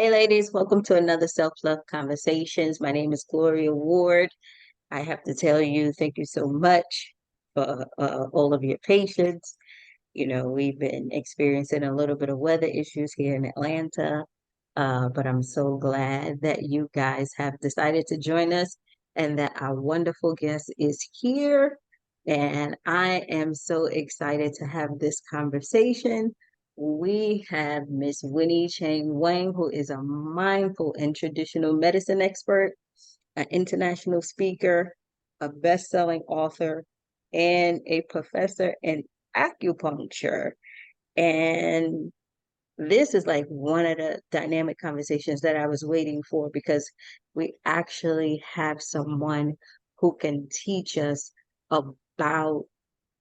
Hey, ladies, welcome to another Self-Love Conversations. My name is Gloria Ward. I have to tell you, thank you so much for all of your patience. We've been experiencing a little bit of weather issues here in Atlanta, but I'm so glad that you guys have decided to join us and that our wonderful guest is here. And I am so excited to have this conversation. We have Miss Winnie Chan Wang, who is a mindful and traditional medicine expert, an international speaker, a best-selling author, and a professor in acupuncture. And this is like one of the dynamic conversations that I was waiting for because we actually have someone who can teach us about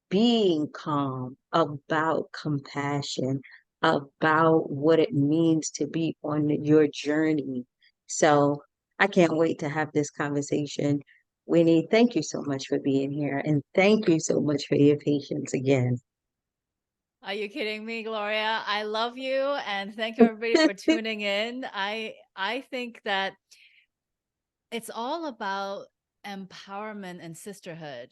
being calm, about compassion, about what it means to be on your journey. So I can't wait to have this conversation. Winnie, thank you so much for being here. And thank you so much for your patience again. Are you kidding me, Gloria? I love you and thank you everybody for tuning in. I think that it's all about empowerment and sisterhood.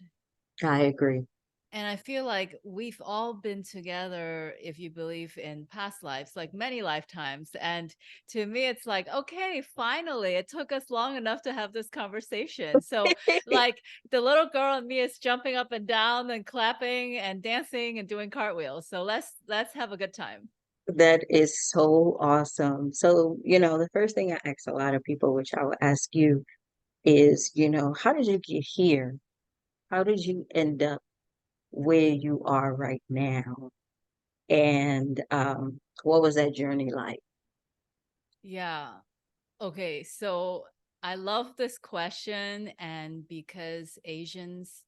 I agree. And I feel like we've all been together, if you believe in past lives, like many lifetimes. And to me, it's like, okay, finally, it took us long enough to have this conversation. So, like, the little girl in me is jumping up and down and clapping and dancing and doing cartwheels. So let's have a good time. That is so awesome. So, the first thing I ask a lot of people, which I will ask you, is, how did you get here? How did you end up where you are right now? And what was that journey like? Yeah. Okay, so I love this question, and because Asians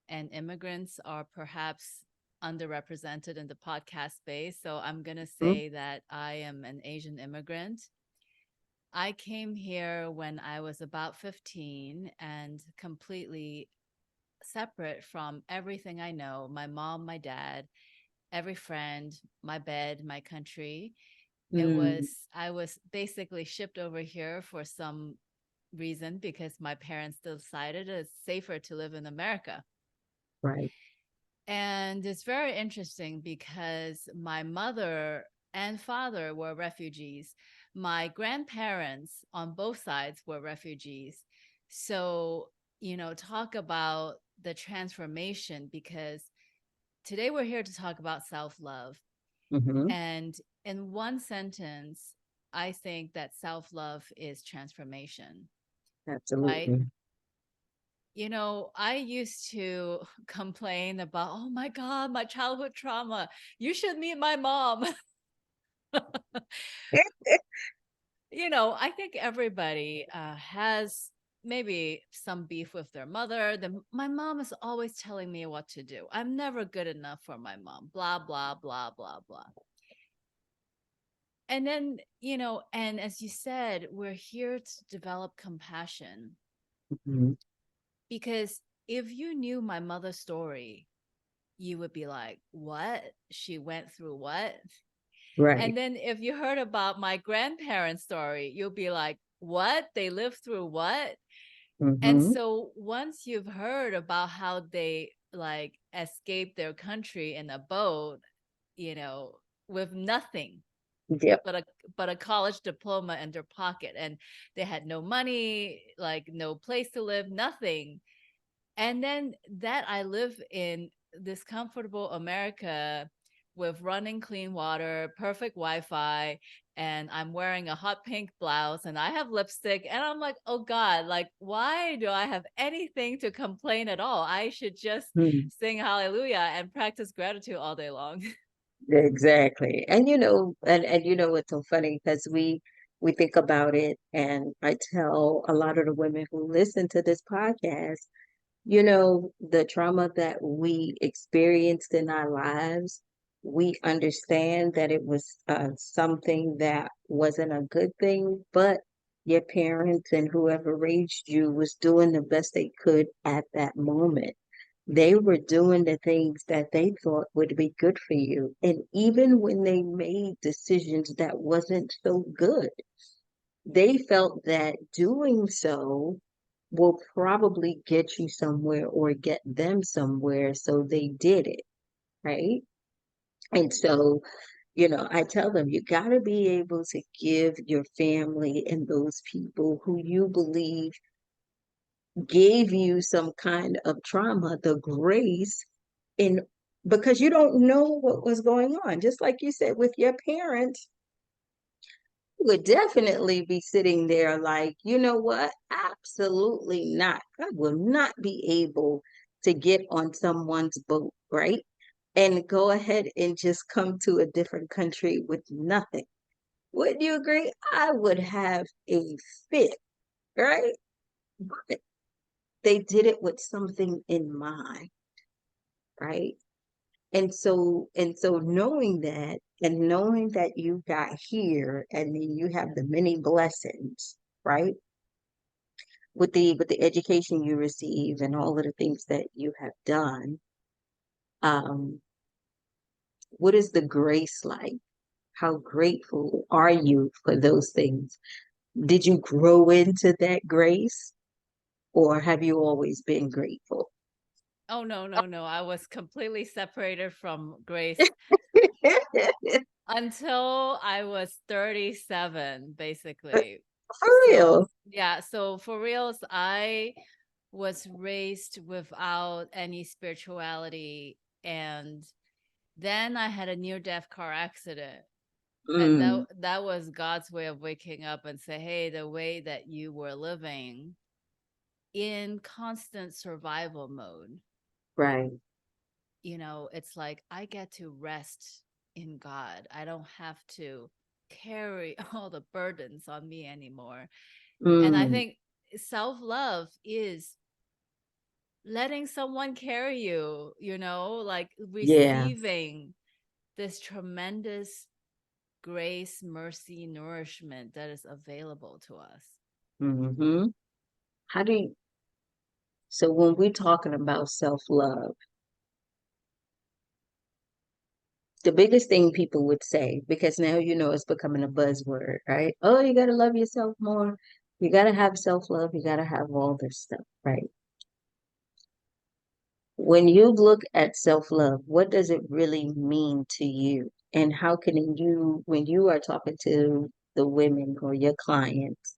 and immigrants are perhaps underrepresented in the podcast space, so I'm going to Mhm. say that I am an Asian immigrant. I came here when I was about 15 and completely separate from everything I know, my mom, my dad, every friend, my bed, my country. Mm, I was basically shipped over here for some reason because my parents decided it's safer to live in America. right. And it's very interesting because my mother and father were refugees. My grandparents on both sides were refugees. So, talk about the transformation because today we're here to talk about self love. Hmm. And in one sentence, I think that self love is transformation, right? Absolutely. I used to complain about, oh my God, my childhood trauma. You should meet my mom. I think everybody has maybe some beef with their mother. My mom is always telling me what to do. I'm never good enough for my mom, blah, blah, blah, blah, blah. And then, and as you said, we're here to develop compassion Mhm. because if you knew my mother's story, you would be like, what? She went through what? Right. And then if you heard about my grandparents' story, you'll be like, what? They lived through what? And Hmm. so once you've heard about how they like escaped their country in a boat, you know, with nothing Yep. but a but a college diploma in their pocket, and they had no money, like no place to live, nothing. And then that I live in this comfortable America with running clean water, perfect Wi-Fi, and I'm wearing a hot pink blouse and I have lipstick, and I'm like, "Oh God, like why do I have anything to complain at all? I should just Mm, sing hallelujah and practice gratitude all day long." exactly. And what's so funny because we think about it, and I tell a lot of the women who listen to this podcast, the trauma that we experienced in our lives, we understand that it was something that wasn't a good thing, but your parents and whoever raised you was doing the best they could at that moment. They were doing the things that they thought would be good for you. And even when they made decisions that wasn't so good, they felt that doing so will probably get you somewhere or get them somewhere. So they did it, right? And so, I tell them you got to be able to give your family and those people who you believe gave you some kind of trauma the grace in because you don't know what was going on. Just like you said with your parents, you would definitely be sitting there like, you know what? Absolutely not. I will not be able to get on someone's boat, right? And go ahead and just come to a different country with nothing. Wouldn't you agree? I would have a fit, right? But they did it with something in mind, right? And so knowing that and knowing that you got here and then you have the many blessings, right? With the education you receive and all of the things that you have done, um, what is the grace like? How grateful are you for those things? Did you grow into that grace or have you always been grateful? Oh, no, no, no. I was completely separated from grace until I was 37, basically. For So, real. yeah, so for reals, I was raised without any spirituality. And then I had a near-death car accident. And Mm, that was God's way of waking up and say, hey, the way that you were living in constant survival mode, right. it's like I get to rest in God. I don't have to carry all the burdens on me anymore. And I Mm, think self love is letting someone carry you, like yeah. receiving this tremendous grace, mercy, nourishment that is available to us. Hmm. How do you, so when we're talking about self-love, the biggest thing people would say, because now it's becoming a buzzword, right? Oh, you got to love yourself more. You got to have self-love. You got to have all this stuff, right? When you look at self-love, what does it really mean to you? And how can you, when you are talking to the women or your clients,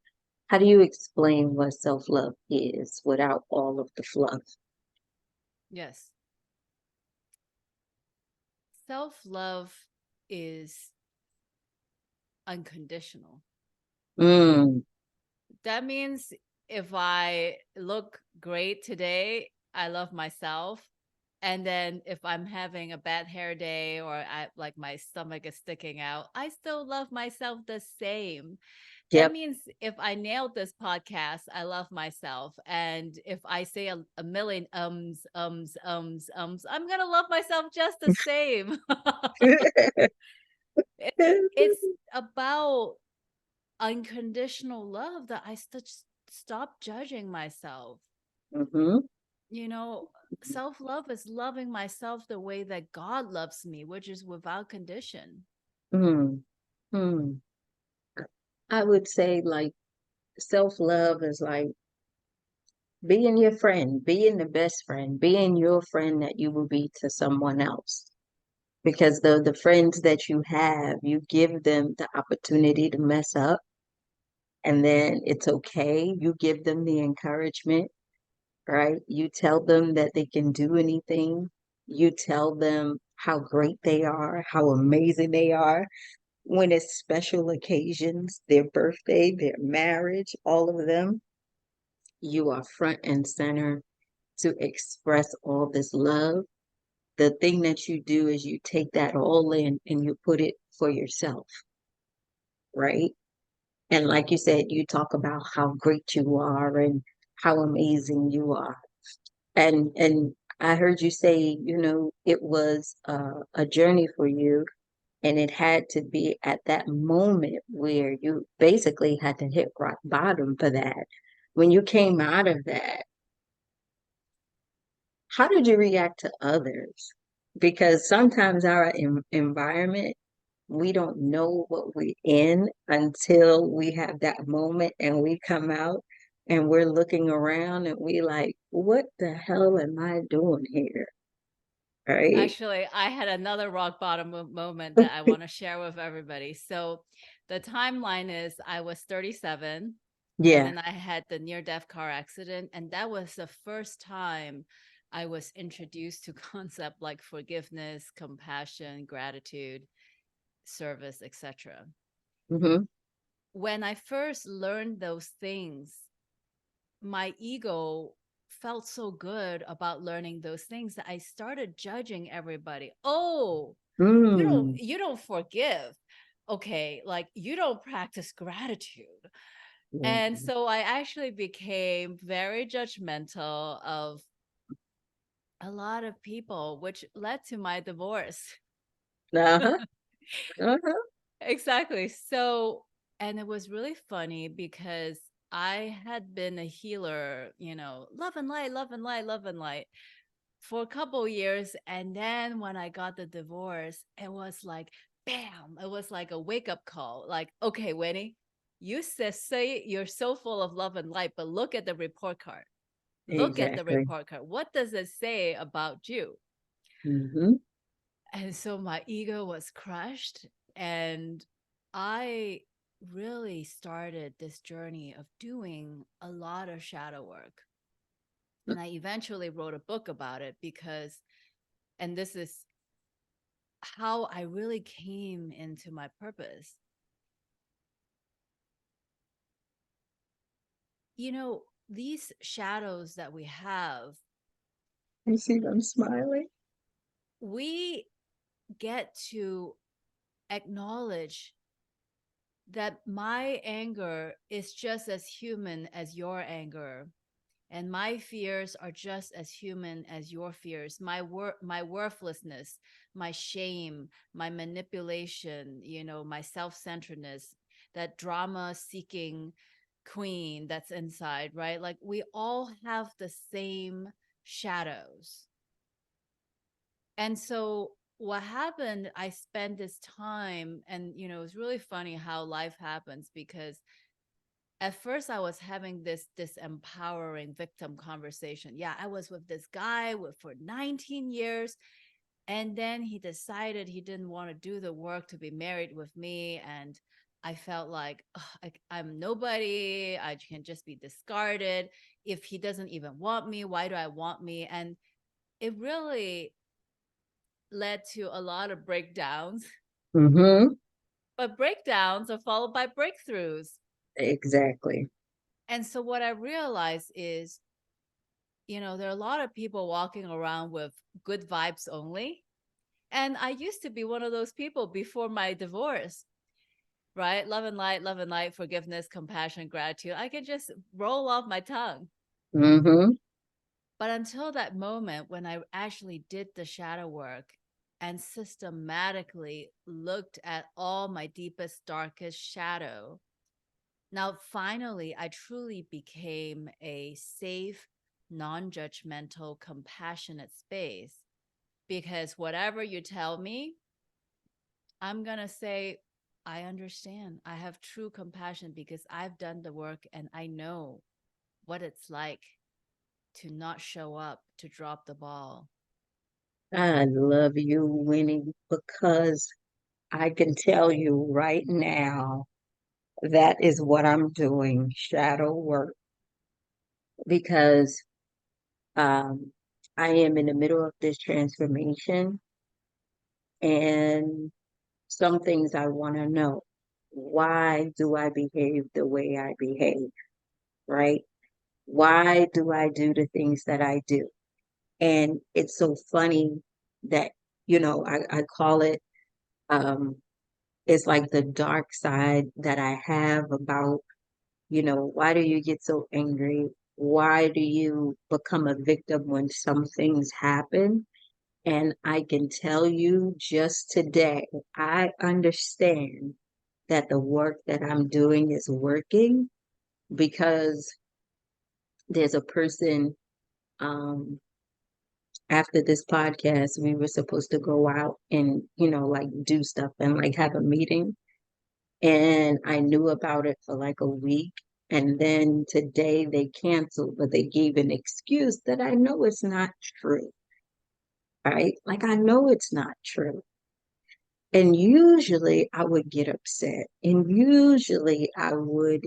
how do you explain what self-love is without all of the fluff? Yes. Self love is unconditional. Mm, That means if I look great today, I love myself. And then if I'm having a bad hair day or I like my stomach is sticking out, I still love myself the same. That yep. means if I nailed this podcast, I love myself. And if I say a million I'm gonna love myself just the same. It's about unconditional love that I stop judging myself. Hmm. You know, Self love is loving myself the way that God loves me, which is without condition. Mm, mm. I would say like self-love is like being your friend, being the best friend, being your friend that you will be to someone else. Because the friends that you have, you give them the opportunity to mess up, and then it's okay. You give them the encouragement, right? You tell them that they can do anything. You tell them how great they are, how amazing they are. When it's special occasions, their birthday, their marriage, all of them, you are front and center to express all this love. The thing that you do is you take that all in and you put it for yourself, right? And like you said, you talk about how great you are and how amazing you are. And I heard you say, it was a journey for you, and it had to be at that moment where you basically had to hit rock bottom for that. When you came out of that, how did you react to others? Because sometimes our environment we don't know what we're in until we have that moment and we come out and we're looking around and we like, what the hell am I doing here? Right? Actually, I had another rock bottom moment that I want to share with everybody. So the timeline is I was 37 and Yeah. then I had the near death car accident, and that was the first time I was introduced to concept like forgiveness, compassion, gratitude, service, etc. Hmm. When I first learned those things, my ego felt so good about learning those things that I started judging everybody. Oh, Mm. you don't forgive. Okay, like you don't practice gratitude. And Mhm. so I actually became very judgmental of a lot of people, which led to my divorce. Uh-huh. Uh-huh. Exactly. So, and it was really funny because I had been a healer, love and light, love and light, love and light for a couple years. And then when I got the divorce, it was like, bam, it was like a wake up call. Like, okay, Winnie, you say you're so full of love and light, but look at the report card. Look at the Exactly. report card. What does it say about you? Hmm. And so my ego was crushed. And I really started this journey of doing a lot of shadow work. And I eventually wrote a book about it because, and this is how I really came into my purpose. These shadows that we have, You see them smiling? we get to acknowledge that my anger is just as human as your anger, and my fears are just as human as your fears. My worthlessness, my shame, my manipulation, my self-centeredness, that drama seeking queen that's inside, right? Like we all have the same shadows. And so what happened, I spent this time, and it was really funny how life happens, because at first I was having this empowering victim conversation. Yeah, I was with this guy for 19 years, and then he decided he didn't want to do the work to be married with me, and I felt like, ugh, I'm nobody. I can just be discarded. If he doesn't even want me, why do I want me? And it really led to a lot of breakdowns, Hmm. but breakdowns are followed by breakthroughs. Exactly. And so what I realized is, there are a lot of people walking around with good vibes only. And I used to be one of those people before my divorce, right? Love and light, forgiveness, compassion, gratitude. I could just roll off my tongue. Hmm. But until that moment when I actually did the shadow work and systematically looked at all my deepest, darkest shadow, now finally I truly became a safe, non judgmental, compassionate space. Because whatever you tell me, I'm going to say, I understand. I have true compassion because I've done the work and I know what it's like to not show up, to drop the ball. I love you, Winnie, because I can tell you right now that is what I'm doing, shadow work, because um, I am in the middle of this transformation and some things I want to know. Why do I behave the way I behave, right? Why do I do the things that I do? And it's so funny that, I call it, um, it's like the dark side that I have about, why do you get so angry? Why do you become a victim when some things happen? And I can tell you just today, I understand that the work that I'm doing is working because there's a person um, after this podcast, we were supposed to go out and, like do stuff and like have a meeting. And I knew about it for like a week. And then today they canceled, but they gave an excuse that I know it's not true, right? Like I know it's not true. And usually I would get upset. And usually I would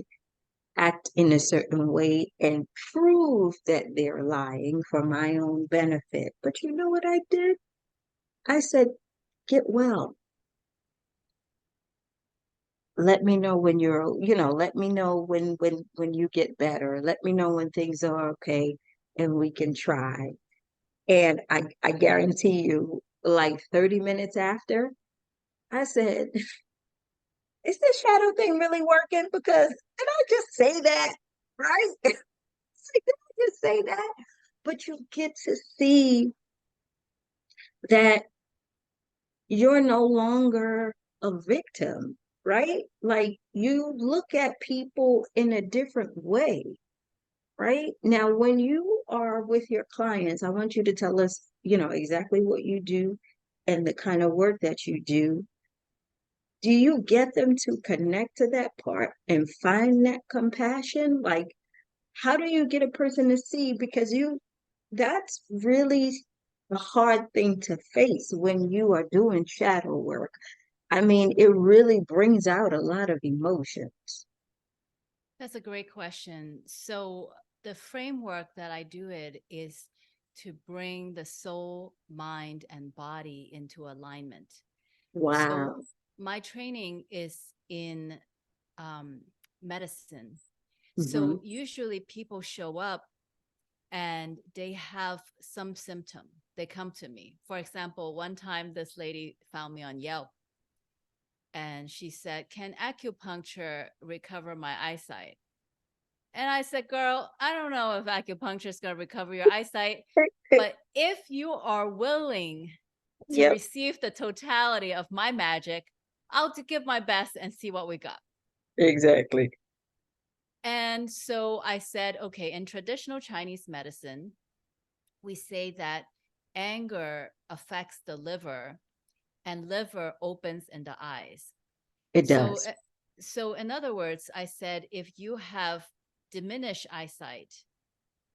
act in a certain way and prove that they're lying for my own benefit. But you know what I did? I said, get well. Let me know when let me know when you get better. Let me know when things are okay and we can try. And I guarantee you, like 30 minutes after, I said, is this shadow thing really working? Because did I just say that? Right? Did I just say that? But you get to see that you're no longer a victim, right? Like you look at people in a different way, right? Now, when you are with your clients, I want you to tell us, exactly what you do and the kind of work that you do. Do you get them to connect to that part and find that compassion? Like, how do you get a person to see? Because that's really a hard thing to face when you are doing shadow work. I mean, it really brings out a lot of emotions. That's a great question. So the framework that I do it is to bring the soul, mind, and body into alignment. So Wow. my training is in um, medicine. Hmm. So usually people show up and they have some symptom. They come to me. For example, one time this lady found me on Yelp and she said, "Can acupuncture recover my eyesight?" And I said, "Girl, I don't know if acupuncture is going to recover your eyesight, but if you are willing to Yep, receive the totality of my magic, I'll give my best and see what we got." exactly. And so I said, okay, in traditional Chinese medicine, we say that anger affects the liver and liver opens in the eyes. It So, does. so in other words, I said, if you have diminished eyesight,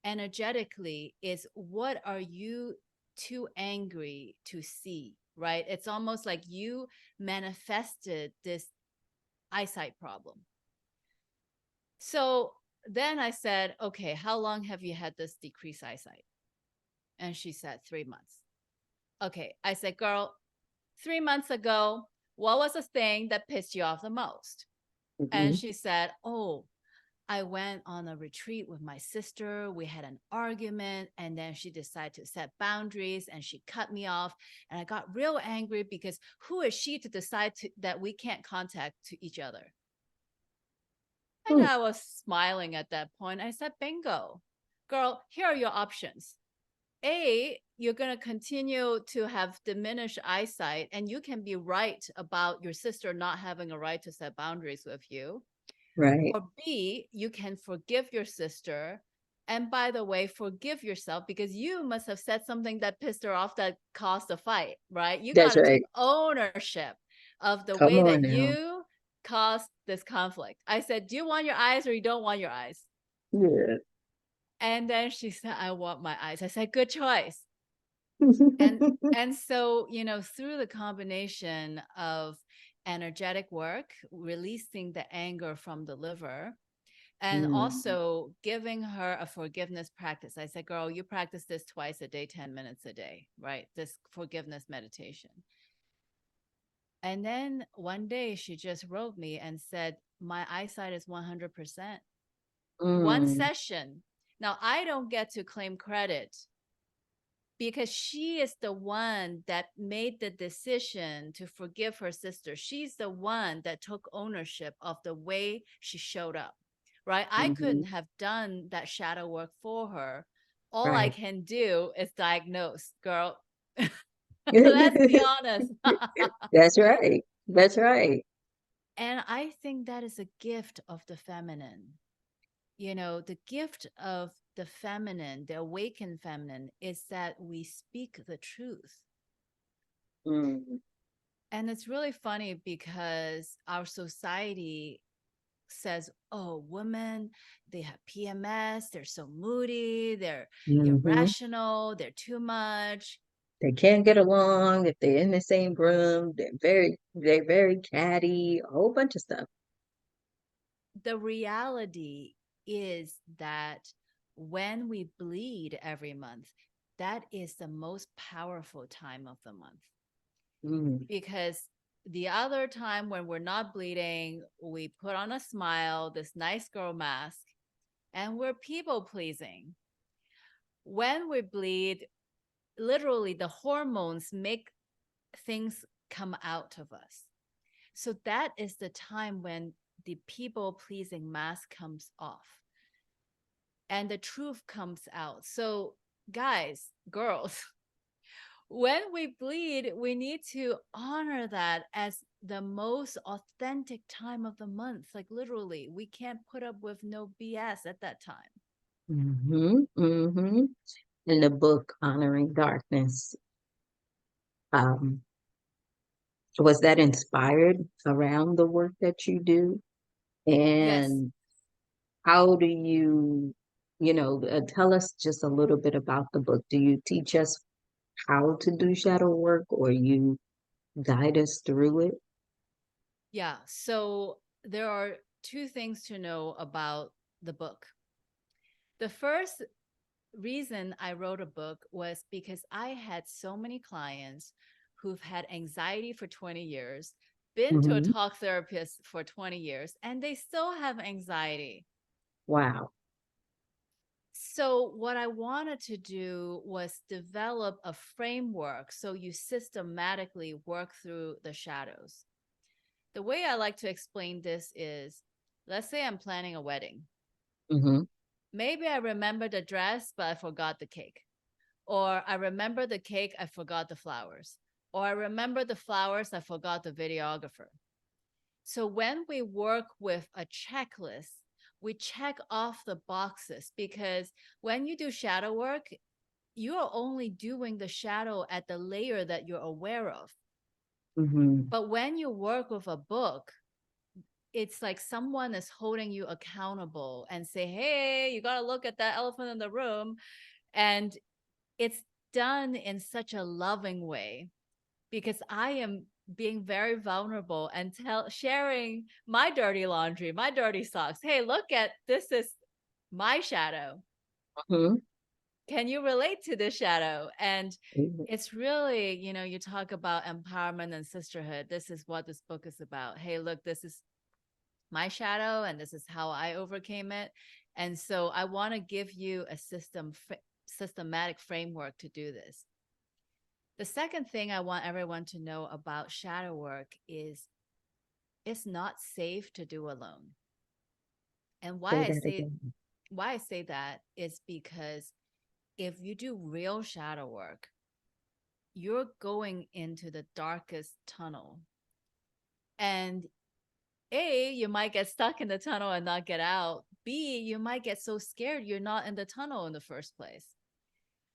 energetically is what are you too angry to see, right? It's almost like you manifested this eyesight problem. So then I said, okay, how long have you had this decreased eyesight? And she said, 3 months. Okay. I said, girl, 3 months ago, what was the thing that pissed you off the most? And Hmm. she said, oh, I went on a retreat with my sister. We had an argument, and then she decided to set boundaries and she cut me off. And I got real angry because who is she to decide that we can't contact to each other? And Hmm. I was smiling at that point. I said, bingo, girl, here are your options. A, you're going to continue to have diminished eyesight, and you can be right about your sister not having a right to set boundaries with you. Right. Or B, you can forgive your sister. And by the way, forgive yourself because you must have said something that pissed her off that caused a fight, right? You got That's to take right. ownership of the Come way on that now. you caused this conflict. I said, do you want your eyes or you don't want your eyes? Yeah. And then she said, I want my eyes. I said, good choice. And and so, through the combination of energetic work, releasing the anger from the liver, and Mm. also giving her a forgiveness practice. I said, girl, you practice this twice a day, 10 minutes a day, right? This forgiveness meditation. And then one day she just wrote me and said, my eyesight is 100%. One Mm. session. Now, I don't get to claim credit because she is the one that made the decision to forgive her sister. She's the one that took ownership of the way she showed up, right? I couldn't Hmm. have done that shadow work for her. All I Right. can do is diagnose, girl. Let's be honest. That's right. That's right. And I think that is a gift of the feminine. the gift of the feminine, the awakened feminine, is that we speak the truth. Mm. And it's really funny because our society says, oh, women, they have PMS, they're so moody, they're Hmm. irrational, they're too much. They can't get along if they're in the same room. They're very catty, a whole bunch of stuff. The reality is that when we bleed every month, that is the most powerful time of the month, Mm. because the other time when we're not bleeding, we put on a smile, this nice girl mask, and we're people pleasing. When we bleed, literally the hormones make things come out of us. So that is the time when the people pleasing mask comes off and the truth comes out. So, guys, girls, when we bleed, we need to honor that as the most authentic time of the month. Like, literally, we can't put up with no BS at that time. Hmm. Hmm. In the book Honoring Darkness, um, was that inspired around the work that you do? Yes. And how do you tell us just a little bit about the book? Do you teach us how to do shadow work or you guide us through it? Yeah. So, there are two things to know about the book. The first reason I wrote a book was because I had so many clients who've had anxiety for 20 years, been to a Hmm. talk therapist for 20 years, and they still have anxiety. Wow. So, what I wanted to do was develop a framework so you systematically work through the shadows. The way I like to explain this is, let's say I'm planning a wedding. Hmm. Maybe I remember the dress, but I forgot the cake. Or I remember the cake, I forgot the flowers. Or I remember the flowers, I forgot the videographer. So when we work with a checklist, we check off the boxes, because when you do shadow work, you are only doing the shadow at the layer that you're aware of. Hmm. But when you work with a book, it's like someone is holding you accountable and say, hey, you got to look at that elephant in the room. And it's done in such a loving way, because I am being very vulnerable and sharing my dirty laundry, my dirty socks. Hey, look at this is my shadow. Hmm. Can you relate to this shadow? And Hmm. it's really, you talk about empowerment and sisterhood. This is what this book is about. Hey, look, this is my shadow and this is how I overcame it. And so I want to give you a systematic framework to do this. The second thing I want everyone to know about shadow work is it's not safe to do alone. And Say that again. why I say that is because if you do real shadow work, you're going into the darkest tunnel. And A, you might get stuck in the tunnel and not get out. B, you might get so scared you're not in the tunnel in the first place.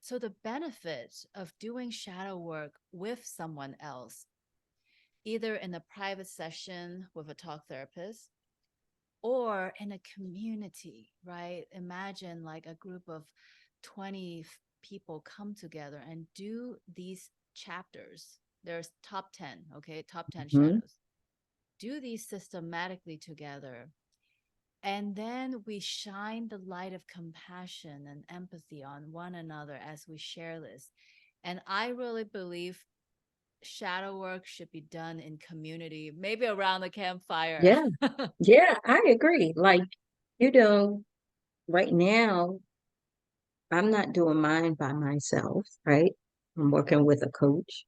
So the benefit of doing shadow work with someone else, either in a private session with a talk therapist or in a community, right? Imagine like a group of 20 people come together and do these chapters. There's top 10, okay? Top 10 Hmm. shadows. Do these systematically together. And then we shine the light of compassion and empathy on one another as we share this. And I really believe shadow work should be done in community, maybe around the campfire. Yeah, yeah, I agree. Like, you know, right now, I'm not doing mine by myself, right? I'm working with a coach,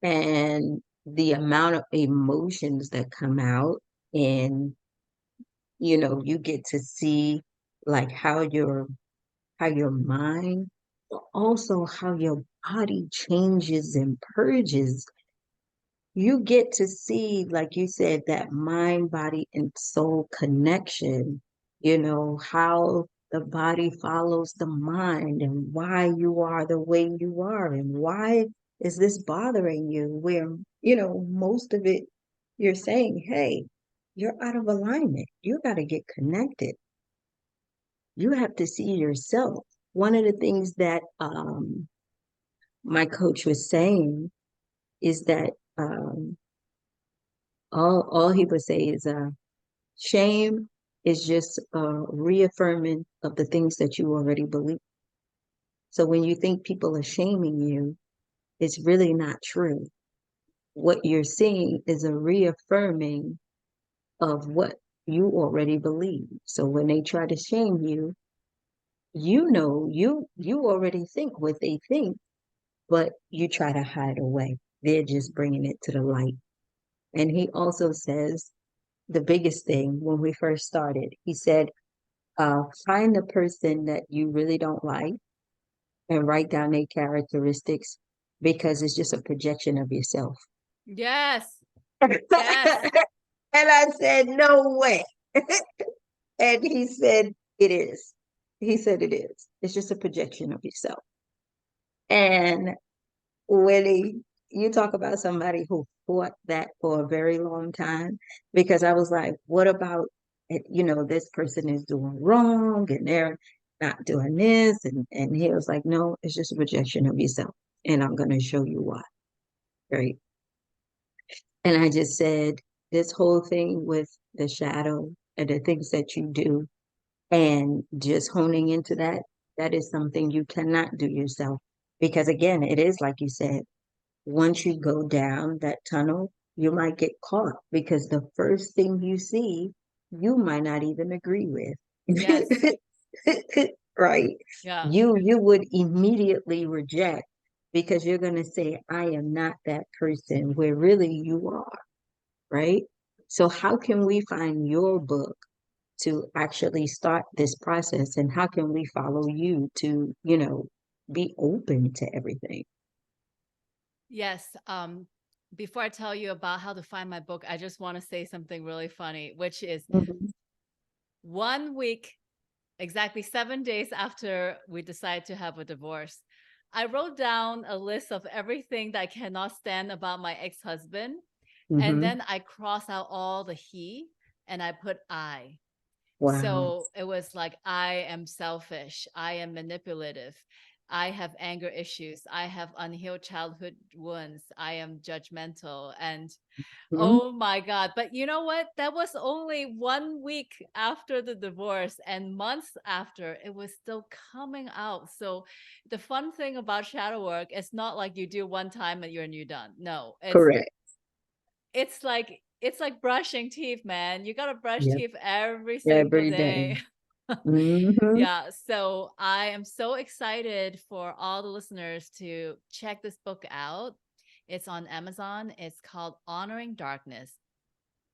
and the amount of emotions that come out, and you get to see like how your mind, but also how your body changes and purges. You get to see, like you said, that mind, body, and soul connection. how the body follows the mind and why you are the way you are and why is this bothering you? Where, most of it you're saying, hey, you're out of alignment. You got to get connected. You have to see yourself. One of the things that my coach was saying is that all he would say is shame is just reaffirming of the things that you already believe. So when you think people are shaming you, it's really not true. What you're seeing is a reaffirming of what you already believe. So when they try to shame you, you already think what they think, but you try to hide away. They're just bringing it to the light. And he also says the biggest thing when we first started, he said, find the person that you really don't like and write down their characteristics because it's just a projection of yourself. Yes. And Yes. I said, no way. And he said, it is. He said, it is. It's just a projection of yourself. And when you talk about somebody who fought that for a very long time, because I was like, what about, this person is doing wrong and they're not doing this. And he was like, no, it's just a projection of yourself. And I'm going to show you why. Right. And I just said, this whole thing with the shadow and the things that you do and just honing into that, that is something you cannot do yourself. Because again, it is like you said, once you go down that tunnel, you might get caught because the first thing you see, you might not even agree with. Yes. Right? Yeah. You would immediately reject because you're going to say, I am not that person, where really you are, right? So how can we find your book to actually start this process and how can we follow you to, be open to everything? Yes. Before I tell you about how to find my book, I just want to say something really funny, which is Mhm. 1 week, exactly 7 days after we decided to have a divorce, I wrote down a list of everything that I cannot stand about my ex-husband. And Mhm. then I cross out all the he and I put I. Wow. So it was like, I am selfish. I am manipulative. I have anger issues. I have unhealed childhood wounds. I am judgmental. And Mhm. oh my God. But you know what? That was only 1 week after the divorce, and months after, it was still coming out. So the fun thing about shadow work, it's not like you do one time and you're done. No, Correct. it's like brushing teeth, man. You gotta brush Yep. teeth every single Every day. day. Hmm. Yeah, so I am so excited for all the listeners to check this book out. It's on Amazon. It's called Honoring Darkness.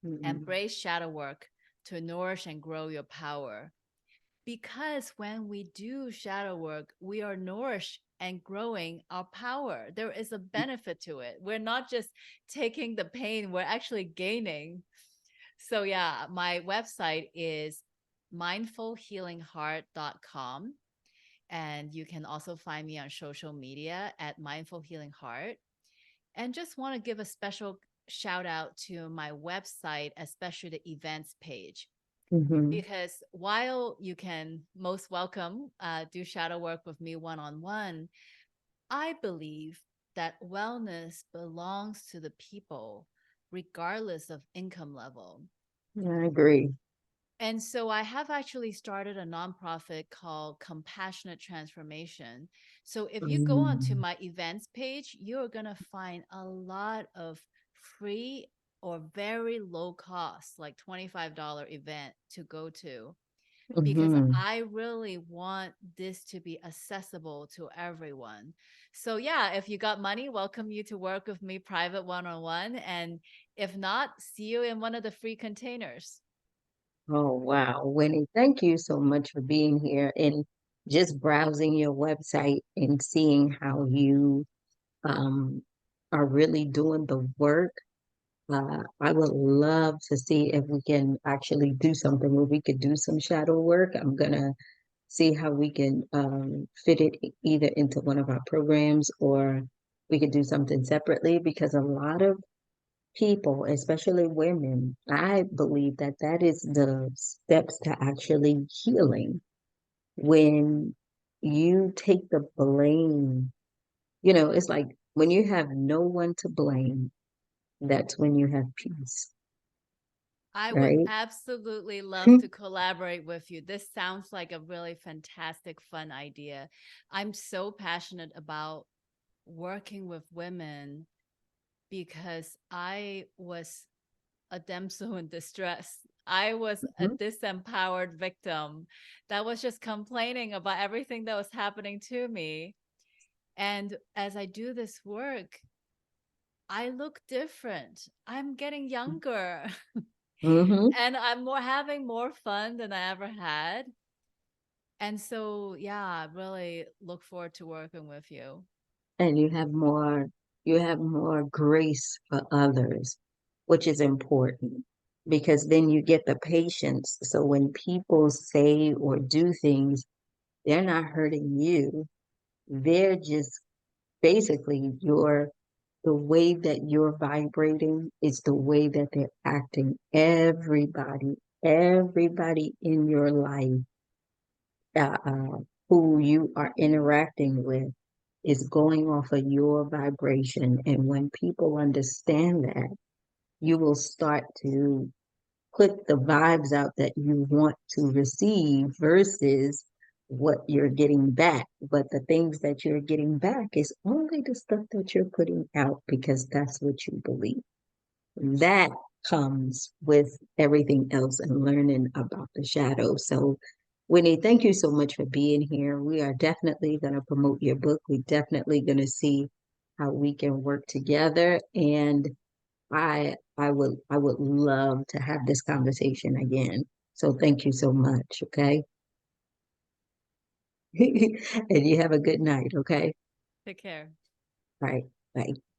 Hmm. Embrace shadow work to nourish and grow your power. Because when we do shadow work, we are nourished and growing our power. There is a benefit to it. We're not just taking the pain, we're actually gaining. So, yeah, my website is mindfulhealingheart.com. And you can also find me on social media at Mindful Healing Heart. And just want to give a special shout out to my website, especially the events page, Hmm. because while you can most welcome do shadow work with me one on one, I believe that wellness belongs to the people, regardless of income level. I agree. And so I have actually started a nonprofit called Compassionate Transformation. So if you go onto Mm. my events page, you're going to find a lot of free or very low cost, like $25 event to go to, because Hmm. I really want this to be accessible to everyone. So yeah, if you got money, welcome you to work with me private one-on-one. And if not, see you in one of the free containers. Oh, wow. Winnie, thank you so much for being here and just browsing your website and seeing how you um, are really doing the work. I would love to see if we can actually do something where we could do some shadow work. I'm gonna see how we can fit it either into one of our programs or we could do something separately because a lot of people, especially women, I believe that that is the steps to actually healing when you take the blame. You know, it's like when you have no one to blame, that's when you have peace, I would right? absolutely love to collaborate with you. This sounds like a really fantastic, fun idea. I'm so passionate about working with women because I was a damsel in distress. I was a Mhm. disempowered victim that was just complaining about everything that was happening to me. And as I do this work, I look different. I'm getting younger Mhm. and I'm more having more fun than I ever had. And so, yeah, I really look forward to working with you. And you have more grace for others, which is important because then you get the patience. So when people say or do things, they're not hurting you. They're just basically the way that you're vibrating is the way that they're acting. Everybody in your life uh, uh, who you are interacting with is going off of your vibration. And when people understand that, you will start to put the vibes out that you want to receive versus what you're getting back. But the things that you're getting back is only the stuff that you're putting out because that's what you believe. That comes with everything else and learning about the shadow. So, Winnie, thank you so much for being here. We are definitely going to promote your book. We're definitely going to see how we can work together. And I would love to have this conversation again. So thank you so much. Okay. And you have a good night. Okay. Take care. All right. Bye.